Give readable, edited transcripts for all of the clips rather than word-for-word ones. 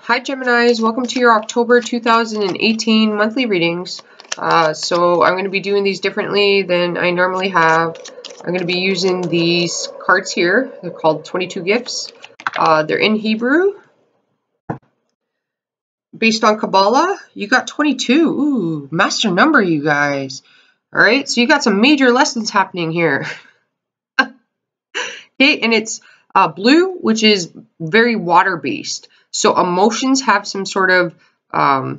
Hi Geminis, welcome to your October 2018 monthly readings. So I'm going to be doing these differently than I normally have. I'm going to be using these cards here. They're called 22 gifts. They're in Hebrew. Based on Kabbalah, you got 22. Ooh, master number, you guys. All right, so you got some major lessons happening here. Okay, and it's blue, which is very water-based. So emotions have some sort of, I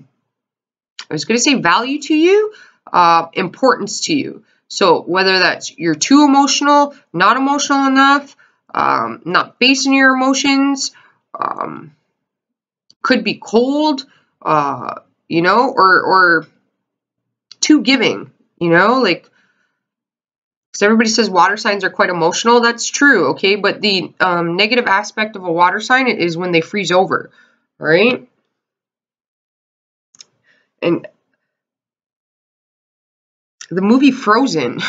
was going to say value to you, importance to you. So whether that's you're too emotional, not emotional enough, not basing your emotions, could be cold, you know, or too giving, you know, like, because everybody says water signs are quite emotional. That's true, okay? But the negative aspect of a water sign is when they freeze over, all right? And the movie Frozen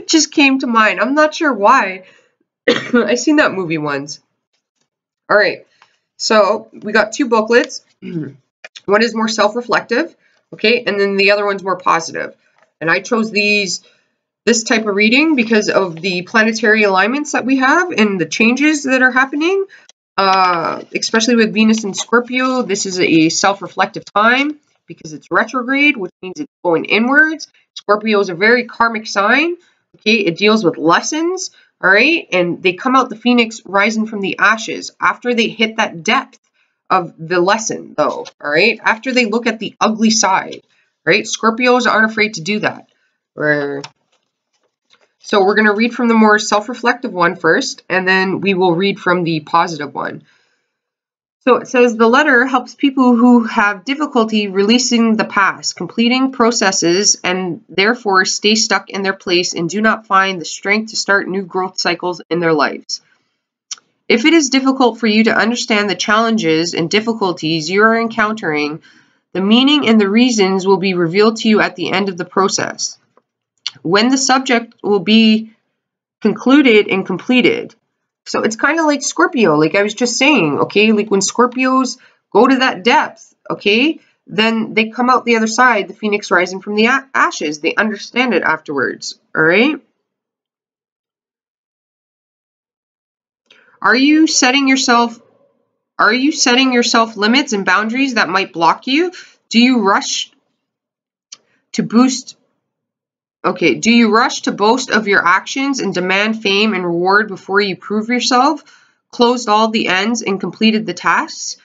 just came to mind. I'm not sure why. I've seen that movie once. All right, so we got two booklets. One is more self-reflective, okay? And then the other one's more positive. And I chose this type of reading because of the planetary alignments that we have and the changes that are happening, especially with Venus and Scorpio. This is a self-reflective time because it's retrograde, which means it's going inwards. Scorpio is a very karmic sign, okay? It deals with lessons, all right? And they come out the phoenix rising from the ashes after they hit that depth of the lesson, though, all right? After they look at the ugly side, right? Scorpios aren't afraid to do that. So we're going to read from the more self-reflective one first, and then we will read from the positive one. So it says, the letter helps people who have difficulty releasing the past, completing processes, and therefore stay stuck in their place and do not find the strength to start new growth cycles in their lives. If it is difficult for you to understand the challenges and difficulties you are encountering, the meaning and the reasons will be revealed to you at the end of the process, when the subject will be concluded and completed. So it's kind of like Scorpio, like I was just saying, okay? Like when Scorpios go to that depth, okay? Then they come out the other side, the phoenix rising from the ashes. They understand it afterwards, all right? Are you setting yourself limits and boundaries that might block you? Do you rush to boast of your actions and demand fame and reward before you prove yourself, closed all the ends and completed the tasks?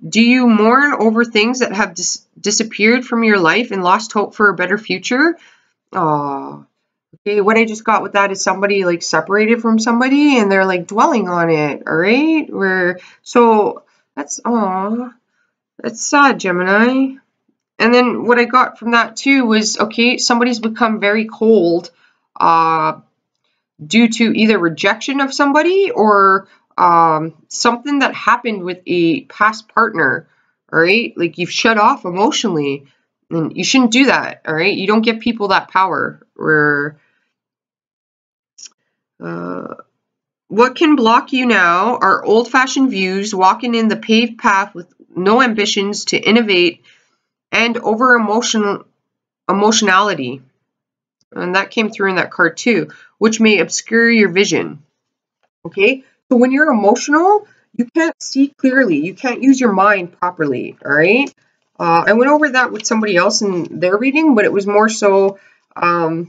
Do you mourn over things that have disappeared from your life and lost hope for a better future? Oh, okay, what I just got with that is somebody like separated from somebody and they're like dwelling on it, all right? So that's sad, Gemini. And then what I got from that too was, okay, somebody's become very cold due to either rejection of somebody or something that happened with a past partner, all right? Like you've shut off emotionally, and you shouldn't do that, all right? You don't give people that power. What can block you now are old-fashioned views, walking in the paved path with no ambitions to innovate, and emotionality, and that came through in that card too, which may obscure your vision. Okay, so when you're emotional, you can't see clearly, you can't use your mind properly, all right? I went over that with somebody else in their reading, but it was more so, I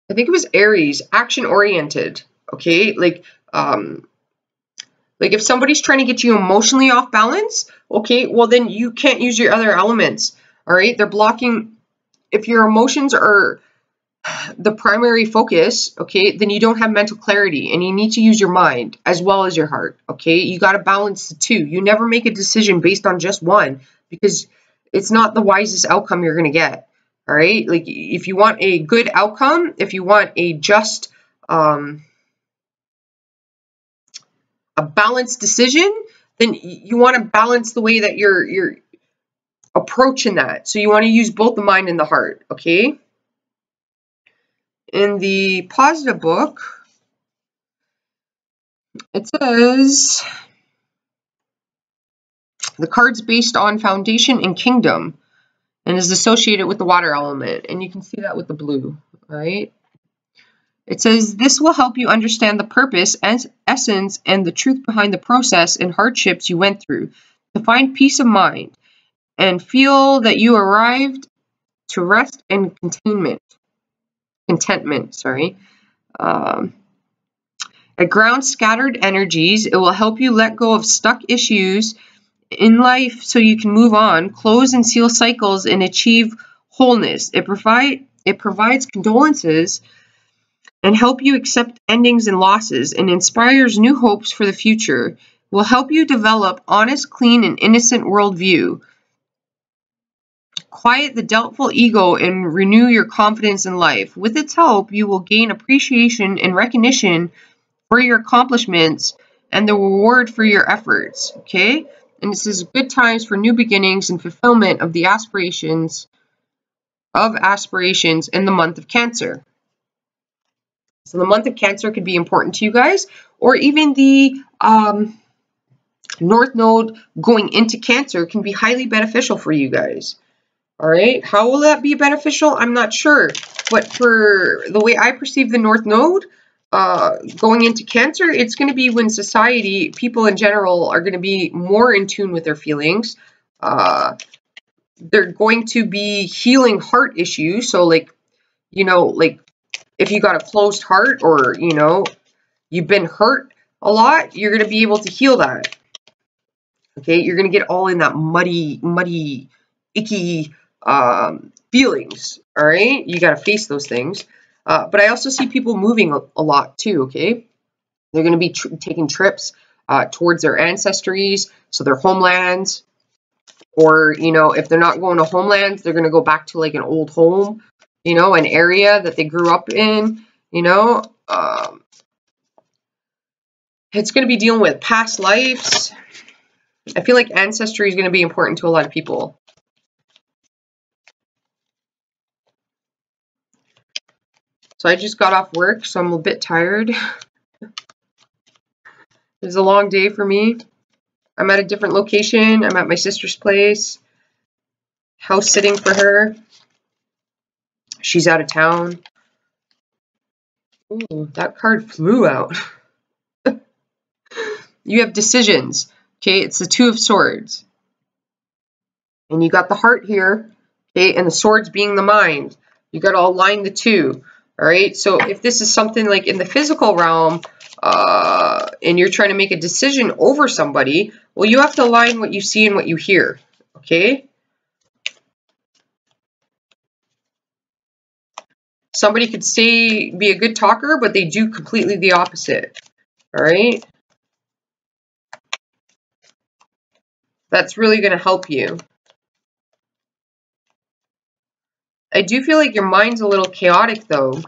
think it was Aries, action-oriented, okay? Like if somebody's trying to get you emotionally off balance, okay, well then you can't use your other elements, all right? They're blocking. If your emotions are the primary focus, okay, then you don't have mental clarity and you need to use your mind as well as your heart, okay? You got to balance the two. You never make a decision based on just one because it's not the wisest outcome you're going to get, all right? Like if you want a good outcome, if you want a just, a balanced decision, then you want to balance the way that you're approaching that. So you want to use both the mind and the heart, okay? In the positive book, It says the card's based on foundation and kingdom and is associated with the water element. And you can see that with the blue, right? It says this will help you understand the purpose, essence, and the truth behind the process and hardships you went through to find peace of mind and feel that you arrived to rest and contentment. It grounds scattered energies. It will help you let go of stuck issues in life so you can move on, close and seal cycles, and achieve wholeness. It provides condolences and help you accept endings and losses, and inspires new hopes for the future. Will help you develop honest, clean, and innocent worldview. Quiet the doubtful ego and renew your confidence in life. With its help, you will gain appreciation and recognition for your accomplishments and the reward for your efforts. Okay? And this is good times for new beginnings and fulfillment of the aspirations in the month of Cancer. So the month of Cancer could be important to you guys, or even the North Node going into Cancer can be highly beneficial for you guys. All right, how will that be beneficial? I'm not sure, but for the way I perceive the North Node going into Cancer, it's going to be when society, people in general, are going to be more in tune with their feelings. They're going to be healing heart issues. So like, if you got a closed heart, or, you've been hurt a lot, you're going to be able to heal that. Okay, you're going to get all in that muddy, icky feelings. All right, you got to face those things. But I also see people moving a lot too. Okay, they're going to be taking trips towards their ancestries, so their homelands, or if they're not going to homelands, they're going to go back to like an old home, an area that they grew up in. It's going to be dealing with past lives. I feel like ancestry is going to be important to a lot of people. So I just got off work, so I'm a bit tired. It was a long day for me. I'm at a different location. I'm at my sister's place, house sitting for her. She's out of town. Ooh, that card flew out. You have decisions. Okay, it's the Two of Swords. And you got the heart here, okay, and the swords being the mind. You got to align the two. All right, so if this is something like in the physical realm, and you're trying to make a decision over somebody, well, you have to align what you see and what you hear, okay? Somebody could be a good talker, but they do completely the opposite, all right? That's really going to help you. I do feel like your mind's a little chaotic, though.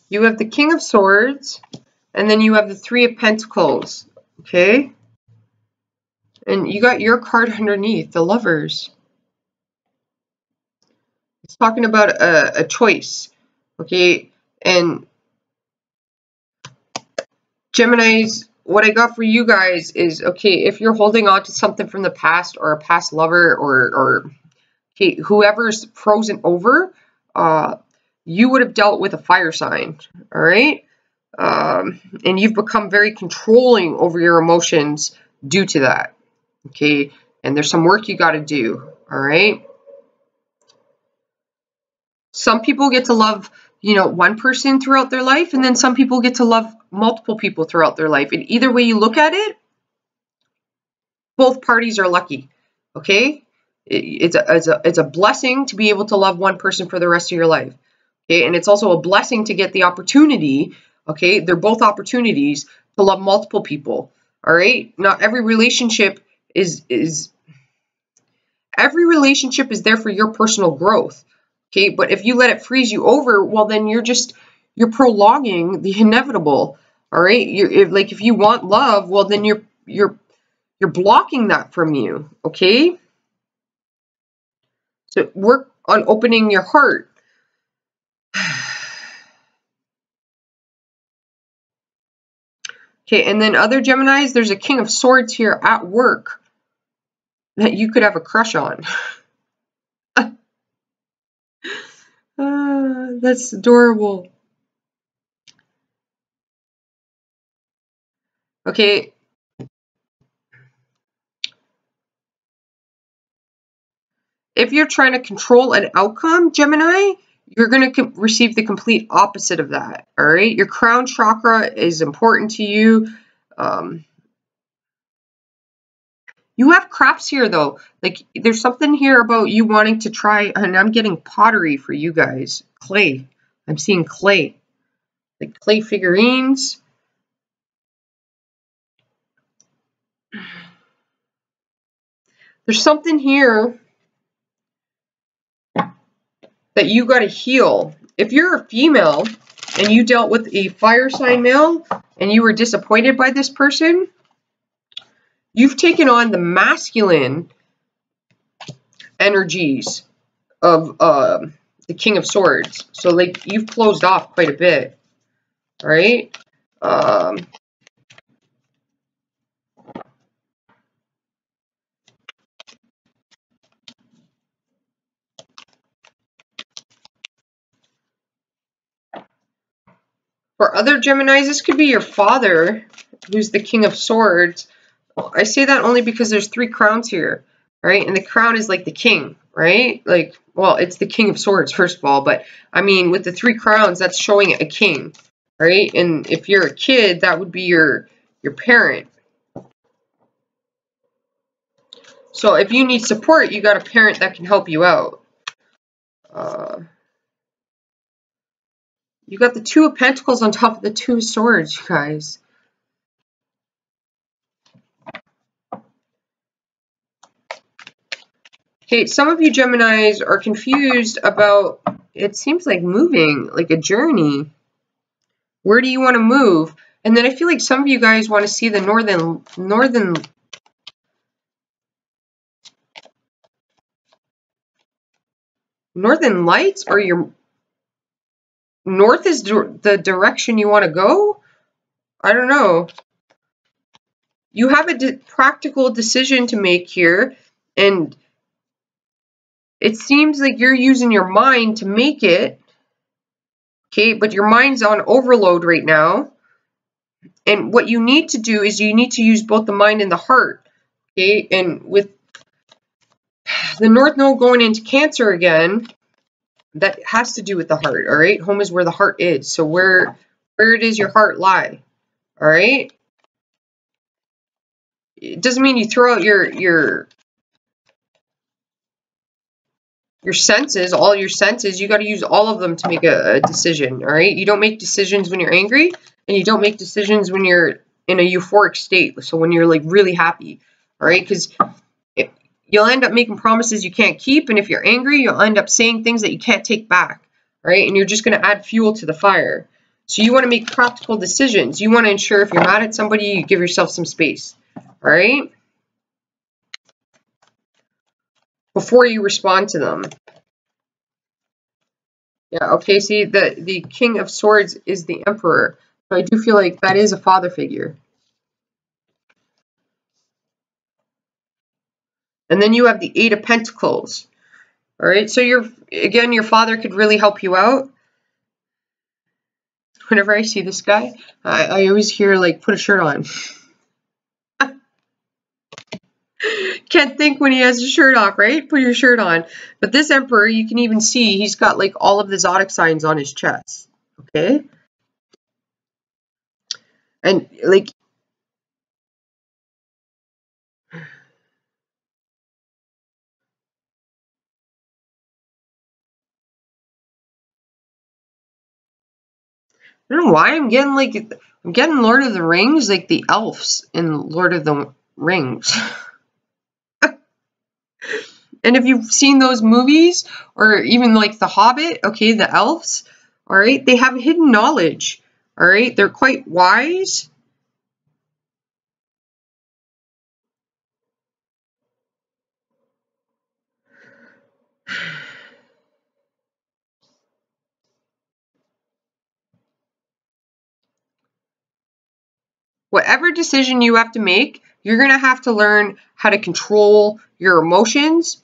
You have the King of Swords, and then you have the Three of Pentacles, okay? And you got your card underneath, the Lovers. It's talking about a choice, okay? And Geminis, what I got for you guys is, okay, if you're holding on to something from the past, or a past lover, or okay, whoever's frozen over, you would have dealt with a fire sign, all right? And you've become very controlling over your emotions due to that, okay? And there's some work you got to do, all right? Some people get to love, one person throughout their life, and then some people get to love multiple people throughout their life. And either way you look at it, both parties are lucky, okay? It's a blessing to be able to love one person for the rest of your life, okay? And it's also a blessing to get the opportunity, okay? They're both opportunities to love multiple people, all right? Not every relationship is there for your personal growth, okay? But if you let it freeze you over, well, then you're prolonging the inevitable, all right? If you want love, well, then you're You're blocking that from you, okay? So work on opening your heart. Okay, and then other Geminis, there's a King of Swords here at work that you could have a crush on. That's adorable. Okay. If you're trying to control an outcome, Gemini, you're going to receive the complete opposite of that, all right? Your crown chakra is important to you. You have crafts here, though. Like, there's something here about you wanting to try, and I'm getting pottery for you guys. Clay. I'm seeing clay. Like clay figurines. There's something here that you got to heal. If you're a female and you dealt with a fire sign male and you were disappointed by this person, you've taken on the masculine energies of the King of Swords. So, like, you've closed off quite a bit, all right? For other Geminis, this could be your father, who's the King of Swords. I say that only because there's 3 crowns here, right? And the crown is like the king, right? Like, well, it's the King of Swords, first of all. But, I mean, with the 3 crowns, that's showing a king, right? And if you're a kid, that would be your parent. So if you need support, you got a parent that can help you out. You got the 2 of Pentacles on top of the 2 of Swords, you guys. Okay, some of you Geminis are confused about, it seems like moving, like a journey. Where do you want to move? And then I feel like some of you guys want to see the northern lights, or your north is the direction you want to go? I don't know. You have a practical decision to make here, and it seems like you're using your mind to make it, okay, but your mind's on overload right now. And what you need to do is you need to use both the mind and the heart, okay? And with the North Node going into Cancer again, that has to do with the heart, all right? Home is where the heart is. So where does your heart lie, all right? It doesn't mean you throw out your senses, all your senses. You got to use all of them to make a decision, all right? You don't make decisions when you're angry, and you don't make decisions when you're in a euphoric state. So when you're like really happy, all right? Because you'll end up making promises you can't keep, and if you're angry, you'll end up saying things that you can't take back, all right? And you're just going to add fuel to the fire. So you want to make practical decisions. You want to ensure if you're mad at somebody, you give yourself some space, all right? Before you respond to them. Yeah, okay, see, the King of Swords is the Emperor. So I do feel like that is a father figure. And then you have the 8 of Pentacles. All right, so again, your father could really help you out. Whenever I see this guy, I always hear, like, put a shirt on. Can't think when he has his shirt off, right? Put your shirt on. But this Emperor, you can even see he's got, like, all of the zodiac signs on his chest. Okay? And, like, I don't know why I'm getting Lord of the Rings, like the elves in Lord of the Rings. And if you've seen those movies, or even like The Hobbit, okay, the elves, all right, they have hidden knowledge, all right? They're quite wise. whatever decision you have to make, you're going to have to learn how to control your emotions,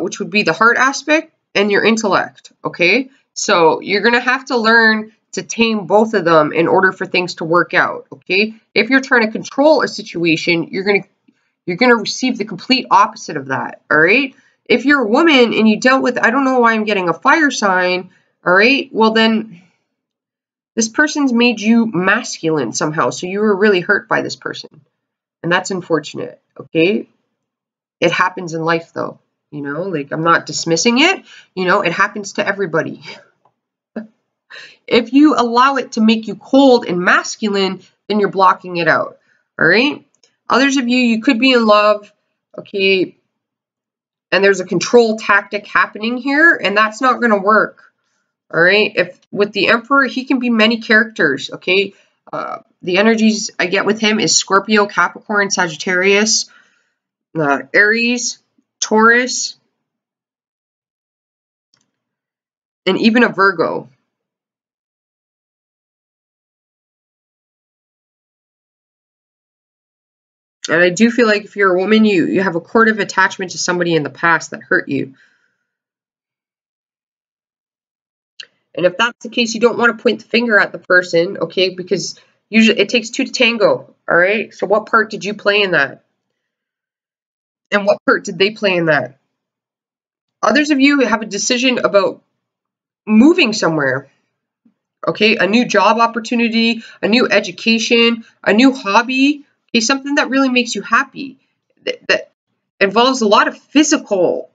which would be the heart aspect, and your intellect, okay? So you're going to have to learn to tame both of them in order for things to work out, okay? If you're trying to control a situation, you're going to receive the complete opposite of that, all right? If you're a woman and you dealt with, I don't know why I'm getting a fire sign, all right? Well, then this person's made you masculine somehow, so you were really hurt by this person. And that's unfortunate, okay? It happens in life, though, you know? Like, I'm not dismissing it. You know, it happens to everybody. If you allow it to make you cold and masculine, then you're blocking it out, all right? Others of you, you could be in love, okay? And there's a control tactic happening here, and that's not going to work. All right, if with the Emperor, he can be many characters, okay? The energies I get with him is Scorpio, Capricorn, Sagittarius, Aries, Taurus, and even a Virgo. And I do feel like if you're a woman, you have a cord of attachment to somebody in the past that hurt you. And if that's the case, you don't want to point the finger at the person, okay? Because usually it takes two to tango, all right? So what part did you play in that? And what part did they play in that? Others of you have a decision about moving somewhere, okay? A new job opportunity, a new education, a new hobby, okay? Something that really makes you happy, that involves a lot of physical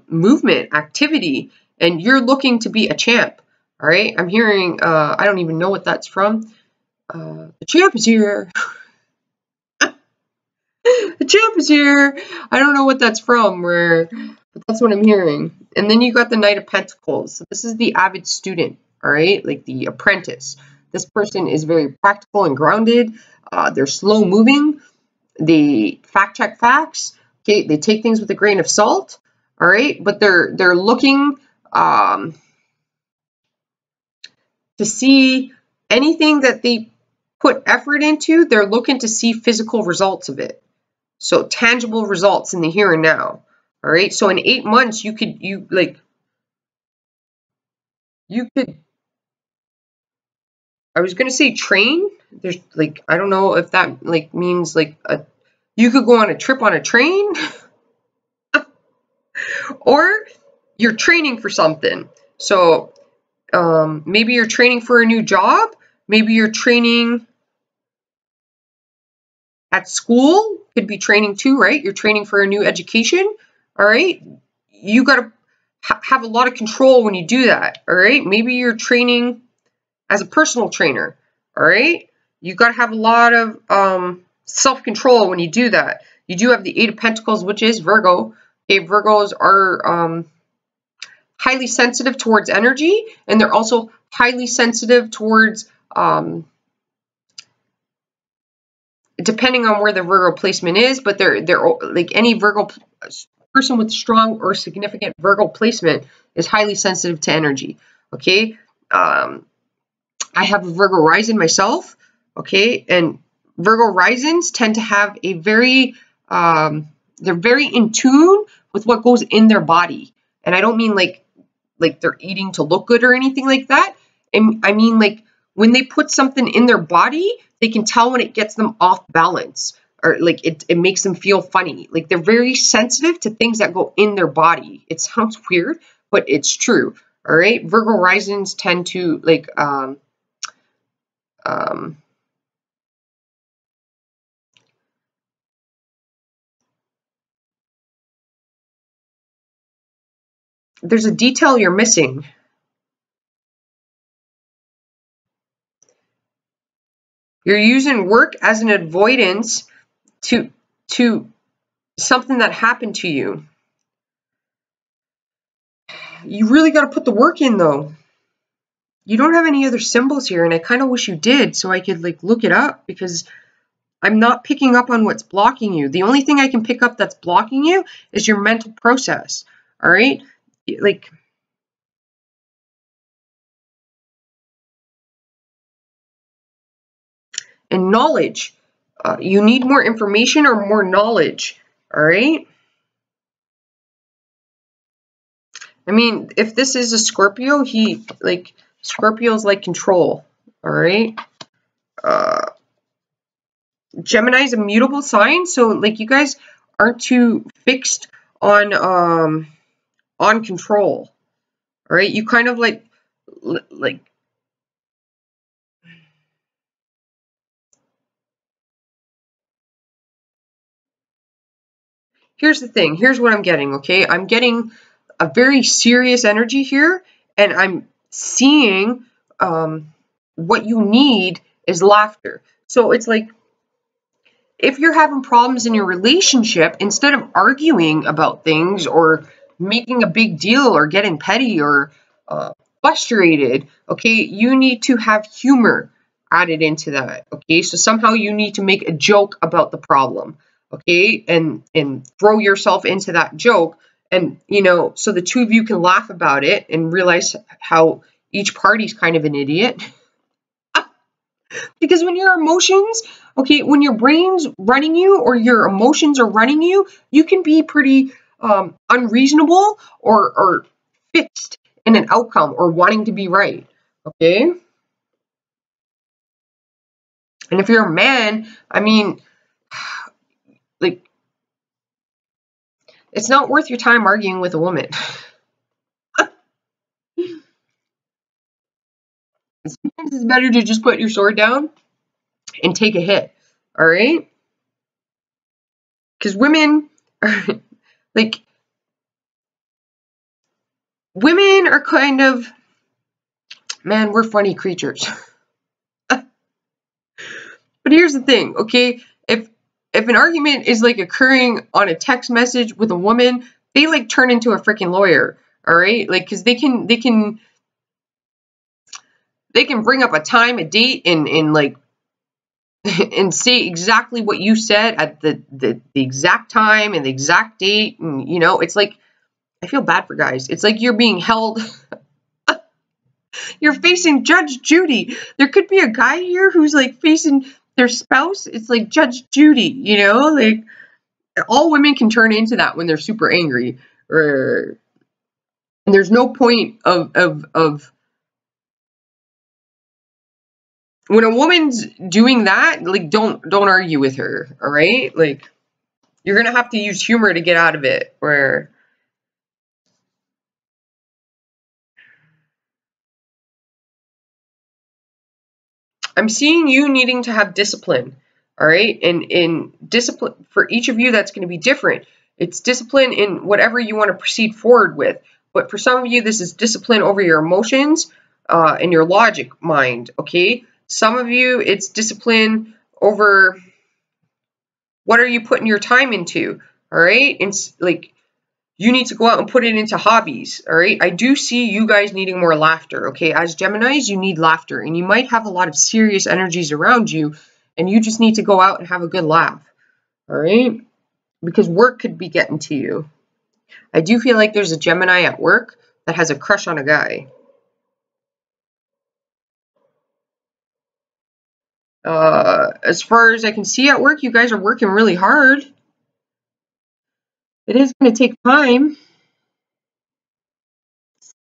movement, activity, and you're looking to be a champ. All right, I'm hearing, I don't even know what that's from. The champ is here. The champ is here. I don't know what that's from, but that's what I'm hearing. And then you got the Knight of Pentacles. So this is the avid student, all right, like the apprentice. This person is very practical and grounded. They're slow moving. They fact check facts. Okay, they take things with a grain of salt. All right, but they're looking to see anything that they put effort into, they're looking to see physical results of it. So tangible results in the here and now. All right. So in 8 months, you could, I was going to say train. There's like, I don't know if that like means like you could go on a trip on a train or you're training for something. So maybe you're training for a new job. Maybe you're training at school, could be training too, right? You're training for a new education, all right? You got to have a lot of control when you do that, all right? Maybe you're training as a personal trainer, all right? You got to have a lot of self-control when you do that. You do have the Eight of Pentacles, which is Virgo. Okay, Virgos are highly sensitive towards energy, and they're also highly sensitive towards depending on where the Virgo placement is, but they're like any Virgo person with strong or significant Virgo placement is highly sensitive to energy. Okay, I have a Virgo rising myself. Okay, and Virgo risings tend to have a very they're very in tune with what goes in their body, and I don't mean like they're eating to look good or anything like that. And I mean like when they put something in their body, they can tell when it gets them off balance or like it makes them feel funny. Like they're very sensitive to things that go in their body. It sounds weird, but it's true. All right. Virgo risings tend to like, there's a detail you're missing. You're using work as an avoidance to something that happened to you. You really got to put the work in though. You don't have any other symbols here, and I kind of wish you did so I could like look it up because I'm not picking up on what's blocking you. The only thing I can pick up that's blocking you is your mental process. All right? Like and knowledge. You need more information or more knowledge, all right? I mean, if this is a Scorpio, Scorpio's like control, all right? Gemini's a mutable sign, so like you guys aren't too fixed on control, all right? You kind of like here's the thing. Here's what I'm getting, okay? I'm getting a very serious energy here, and I'm seeing what you need is laughter. So it's like, if you're having problems in your relationship, instead of arguing about things or making a big deal or getting petty or frustrated, okay, you need to have humor added into that, okay? So somehow you need to make a joke about the problem, okay, and throw yourself into that joke, and so the two of you can laugh about it and realize how each party's kind of an idiot. Because when your emotions, okay, when your brain's running you or your emotions are running you, you can be pretty unreasonable or fixed in an outcome or wanting to be right, okay? And if you're a man, I mean, like, it's not worth your time arguing with a woman. Sometimes it's better to just put your sword down and take a hit, all right? Because women are, like, women are kind of, man, we're funny creatures. But here's the thing, okay? If an argument is like occurring on a text message with a woman, they like turn into a freaking lawyer, all right? Like, because they can bring up a time, a date, and like and say exactly what you said at the exact time and the exact date, and it's like, I feel bad for guys. It's like you're being held. You're facing Judge Judy. There could be a guy here who's like facing their spouse. It's like Judge Judy, like all women can turn into that when they're super angry. And there's no point of when a woman's doing that, like don't argue with her, all right? Like, you're gonna have to use humor to get out of it. Where I'm seeing you needing to have discipline, all right? And discipline for each of you, that's going to be different. It's discipline in whatever you want to proceed forward with. But for some of you, this is discipline over your emotions and your logic mind, okay? Some of you, it's discipline over what are you putting your time into, all right? It's like, you need to go out and put it into hobbies, all right? I do see you guys needing more laughter, okay? As Geminis, you need laughter, and you might have a lot of serious energies around you, and you just need to go out and have a good laugh, all right? Because work could be getting to you. I do feel like there's a Gemini at work that has a crush on a guy. As far as I can see at work, you guys are working really hard. It is going to take time.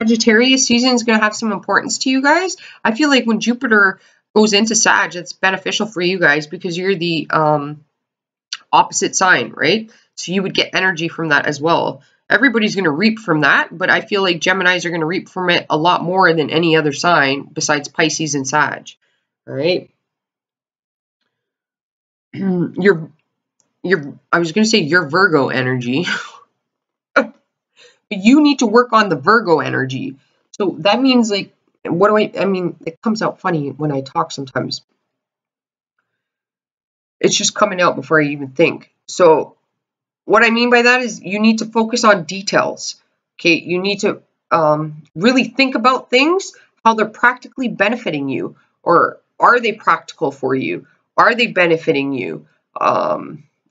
Sagittarius season is going to have some importance to you guys. I feel like when Jupiter goes into Sag, it's beneficial for you guys because you're the opposite sign, right? So you would get energy from that as well. Everybody's going to reap from that, but I feel like Geminis are going to reap from it a lot more than any other sign besides Pisces and Sag, all right? I was going to say your Virgo energy. You need to work on the Virgo energy. So that means, like, what do I mean, it comes out funny when I talk sometimes. It's just coming out before I even think. So what I mean by that is you need to focus on details. Okay, you need to really think about things, how they're practically benefiting you, or are they practical for you? Are they benefiting you?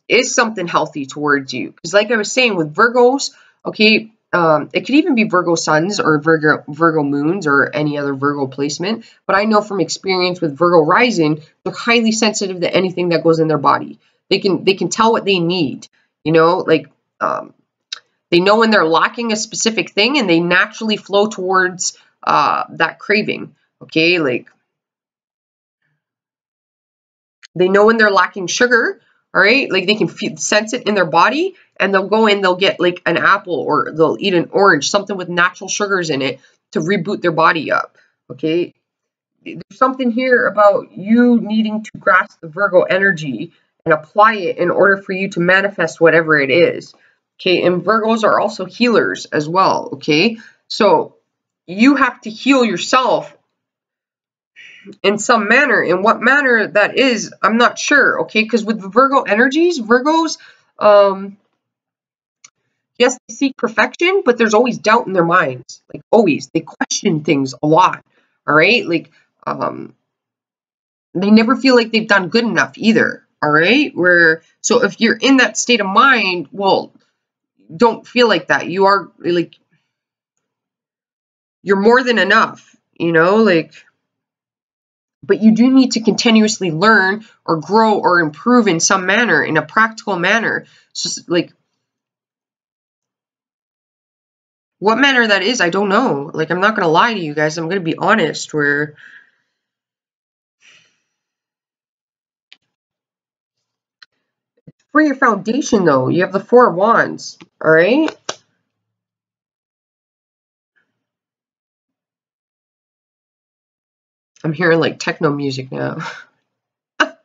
Is something healthy towards you? Because like I was saying with Virgos, okay, it could even be Virgo suns or Virgo moons or any other Virgo placement. But I know from experience with Virgo rising, they're highly sensitive to anything that goes in their body. They can tell what they need. You know, like they know when they're lacking a specific thing, and they naturally flow towards that craving. Okay, like they know when they're lacking sugar. All right, like they can sense it in their body, and they'll go in, they'll get like an apple, or they'll eat an orange, something with natural sugars in it to reboot their body up. Okay, there's something here about you needing to grasp the Virgo energy and apply it in order for you to manifest whatever it is. Okay, and Virgos are also healers as well. Okay, so you have to heal yourself in some manner. In what manner that is, I'm not sure. Okay, because with the Virgo energies, Virgos, yes, they seek perfection, but there's always doubt in their minds. Like always, they question things a lot. All right, like they never feel like they've done good enough either. All right, so if you're in that state of mind, well, don't feel like that. You are like, you're more than enough, you know, like, but you do need to continuously learn or grow or improve in some manner, in a practical manner. So like, what manner that is, I don't know. Like, I'm not going to lie to you guys. I'm going to be honest, where for your foundation, though, you have the Four of Wands, all right? I'm hearing like techno music now. That's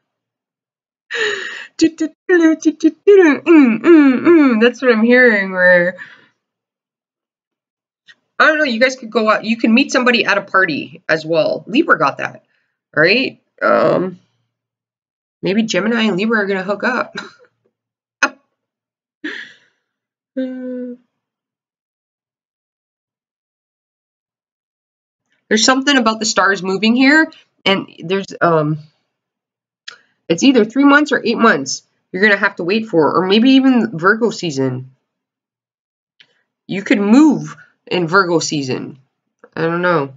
what I'm hearing, where I don't know, you guys could go out, you can meet somebody at a party as well. Libra got that, all right? Maybe Gemini and Libra are going to hook up. There's something about the stars moving here, and there's it's either 3 months or 8 months you're going to have to wait for, or maybe even Virgo season. You could move in Virgo season. I don't know.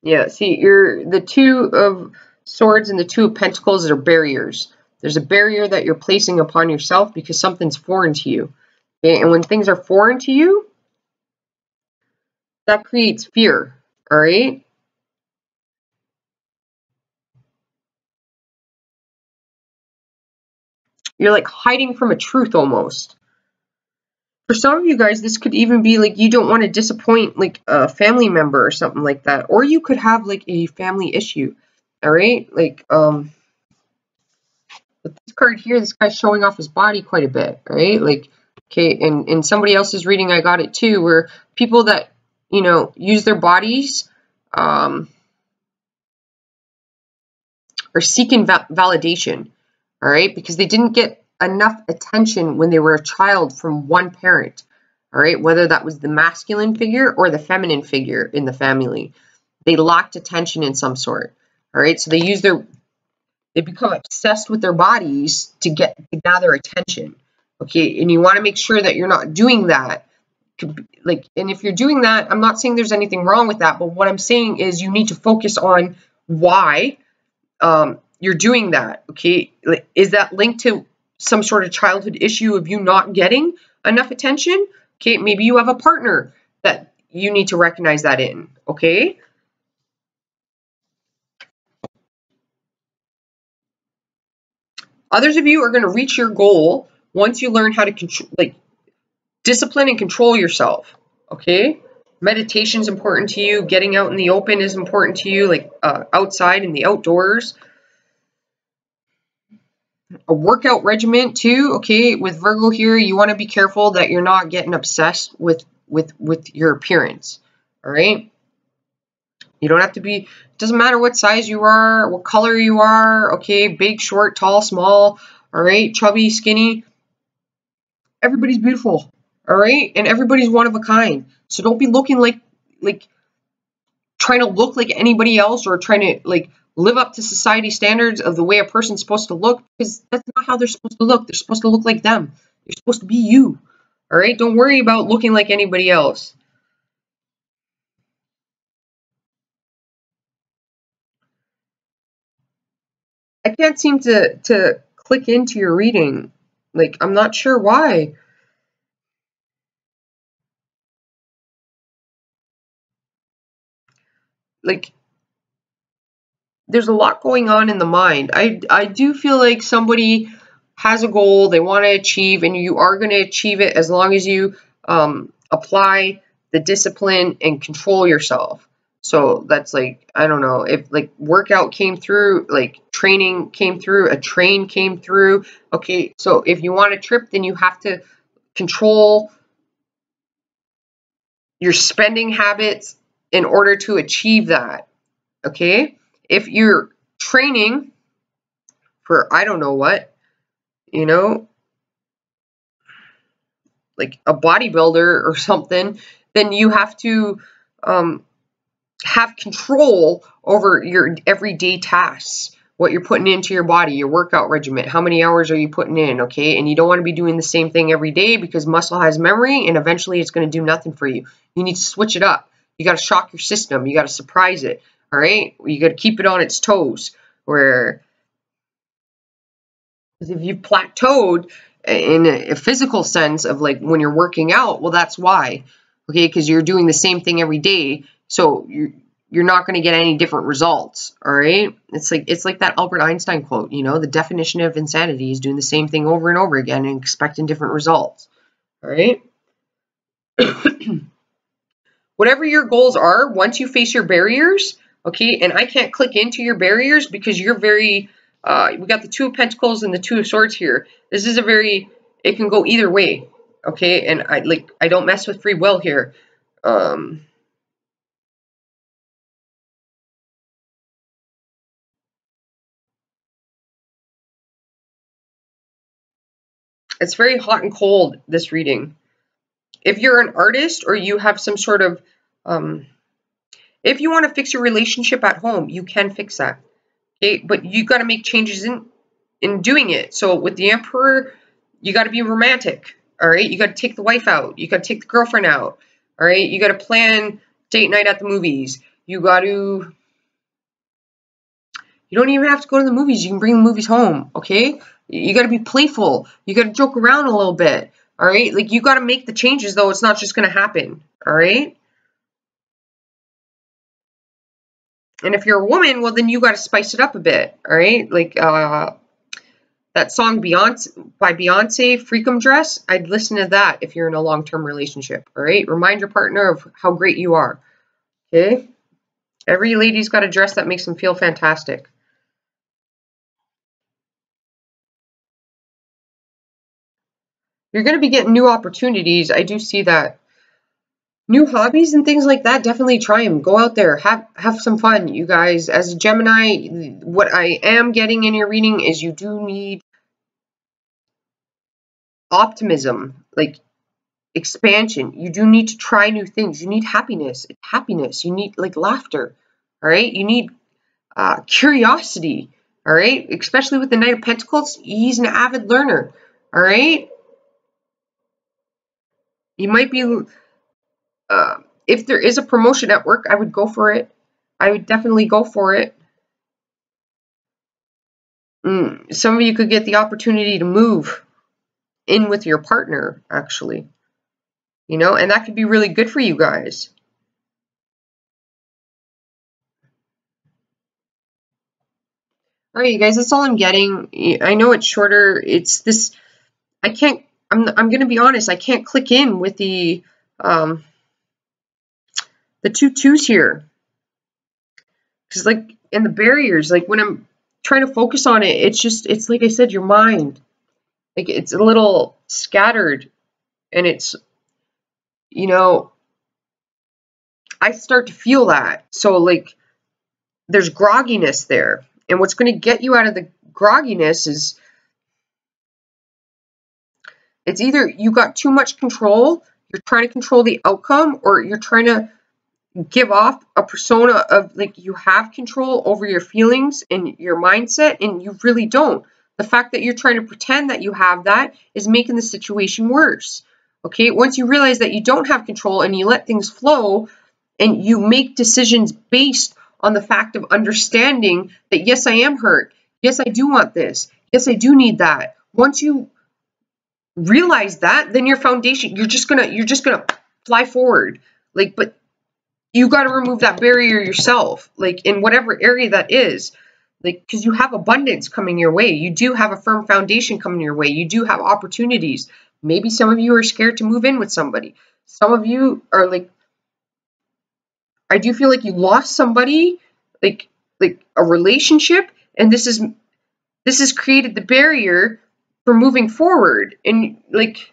Yeah, see, the Two of Swords and the Two of Pentacles are barriers. There's a barrier that you're placing upon yourself because something's foreign to you. Okay? And when things are foreign to you, that creates fear. All right? You're like hiding from a truth almost. For some of you guys, this could even be like you don't want to disappoint like a family member or something like that. Or you could have like a family issue. All right? Like, with this card here, this guy's showing off his body quite a bit, right? Like, okay, and in somebody else's reading, I got it too, where people that, you know, use their bodies are seeking validation, all right? Because they didn't get enough attention when they were a child from one parent, all right? Whether that was the masculine figure or the feminine figure in the family. They lacked attention in some sort, all right? So they become obsessed with their bodies to gather attention. Okay, and you want to make sure that you're not doing that. Like, and if you're doing that, I'm not saying there's anything wrong with that, but what I'm saying is you need to focus on why you're doing that. Okay, like, is that linked to some sort of childhood issue of you not getting enough attention? Okay, maybe you have a partner that you need to recognize that in. Okay. Others of you are going to reach your goal once you learn how to discipline and control yourself. Okay, meditation is important to you. Getting out in the open is important to you, like outside in the outdoors. A workout regimen too. Okay, with Virgo here, you want to be careful that you're not getting obsessed with your appearance. All right. You don't have to be, it doesn't matter what size you are, what color you are, okay, big, short, tall, small, all right, chubby, skinny. Everybody's beautiful, all right? And everybody's one of a kind. So don't be looking like trying to look like anybody else, or trying to like live up to society standards of the way a person's supposed to look, because that's not how they're supposed to look. They're supposed to look like them. You're supposed to be you. All right? Don't worry about looking like anybody else. I can't seem to click into your reading. Like, I'm not sure why. Like, there's a lot going on in the mind. I do feel like somebody has a goal they want to achieve, and you are going to achieve it as long as you apply the discipline and control yourself. So that's like, I don't know, if like workout came through, like training came through, a train came through. Okay, so if you want a trip, then you have to control your spending habits in order to achieve that. Okay, if you're training for I don't know what, you know, like a bodybuilder or something, then you have to have control over your everyday tasks, what you're putting into your body, your workout regimen, how many hours are you putting in, okay? And you don't want to be doing the same thing every day because muscle has memory and eventually it's going to do nothing for you. You need to switch it up. You got to shock your system. You got to surprise it, all right? You got to keep it on its toes. Where if you've plateaued in a physical sense of like when you're working out, well, that's why, okay? Because you're doing the same thing every day, so you're not going to get any different results, all right? It's like that Albert Einstein quote, you know, the definition of insanity is doing the same thing over and over again and expecting different results, all right? Whatever your goals are, once you face your barriers, okay, and I can't click into your barriers because you're very, we got the Two of Pentacles and the Two of Swords here. This is a very, it can go either way, okay, and I don't mess with free will here. It's very hot and cold, this reading. If you're an artist or you have some sort of, if you want to fix your relationship at home, you can fix that. Okay, but you got to make changes in doing it. So with the Emperor, you got to be romantic. All right, you got to take the wife out. You got to take the girlfriend out. All right, you got to plan date night at the movies. You got to. You don't even have to go to the movies. You can bring the movies home. Okay, you got to be playful. You got to joke around a little bit. All right, like you got to make the changes though. It's not just going to happen. All right. And if you're a woman, well, then you got to spice it up a bit, all right? Like that song by Beyonce, Freakum Dress, I'd listen to that if you're in a long-term relationship, all right? Remind your partner of how great you are, okay? Every lady's got a dress that makes them feel fantastic. You're going to be getting new opportunities. I do see that. New hobbies and things like that, definitely try them. Go out there, have some fun, you guys. As a Gemini, what I am getting in your reading is you do need optimism, like expansion. You do need to try new things. You need happiness. Happiness. You need like laughter. All right. You need curiosity. All right. Especially with the Knight of Pentacles, he's an avid learner. All right. You might be. If there is a promotion at work, I would go for it. I would definitely go for it. Some of you could get the opportunity to move in with your partner, actually. You know, and that could be really good for you guys. All right, you guys, that's all I'm getting. I know it's shorter. It's this. I can't. I'm going to be honest. I can't click in with the 2 twos here because, like, in the barriers, like when I'm trying to focus on it, it's like I said, your mind, like it's a little scattered, and it's, you know, I start to feel that. So like, there's grogginess there, and what's going to get you out of the grogginess is. It's either you got too much control, you're trying to control the outcome, or you're trying to give off a persona of like you have control over your feelings and your mindset, and you really don't. The fact that you're trying to pretend that you have that is making the situation worse. Okay, once you realize that you don't have control and you let things flow and you make decisions based on the fact of understanding that, yes, I am hurt. Yes, I do want this. Yes, I do need that. Once you realize that, then your foundation, you're just gonna fly forward. Like, but you got to remove that barrier yourself, like in whatever area that is, like, because you have abundance coming your way. You do have a firm foundation coming your way. You do have opportunities. Maybe some of you are scared to move in with somebody. Some of you are like, I do feel like you lost somebody, like a relationship, and this has created the barrier for moving forward. And like,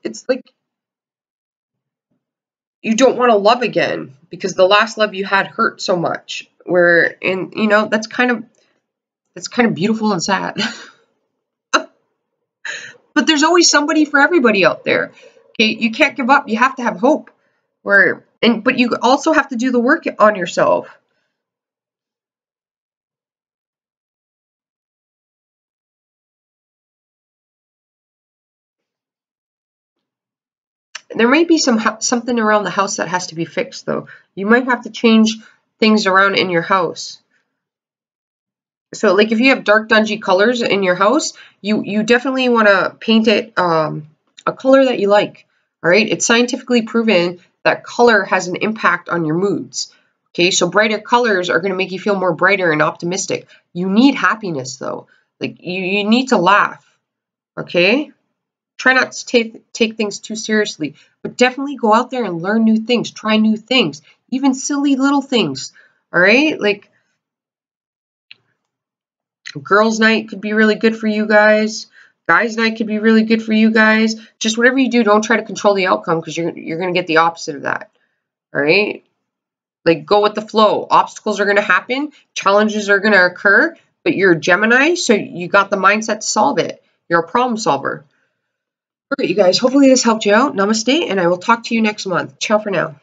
it's like you don't want to love again because the last love you had hurt so much. And that's kind of beautiful and sad. But there's always somebody for everybody out there. Okay, you can't give up. You have to have hope. But you also have to do the work on yourself. There might be something around the house that has to be fixed, though. You might have to change things around in your house. So, like, if you have dark, dungy colors in your house, you definitely want to paint it a color that you like. All right, it's scientifically proven that color has an impact on your moods. Okay, so brighter colors are going to make you feel more brighter and optimistic. You need happiness, though. Like, you need to laugh. Okay. Try not to take things too seriously, but definitely go out there and learn new things, try new things, even silly little things. All right, like girls' night could be really good for you guys. Guys' night could be really good for you guys. Just whatever you do, don't try to control the outcome because you're going to get the opposite of that. All right, like go with the flow. Obstacles are going to happen, challenges are going to occur, but you're a Gemini, so you got the mindset to solve it. You're a problem solver. All right, you guys, hopefully this helped you out. Namaste, and I will talk to you next month. Ciao for now.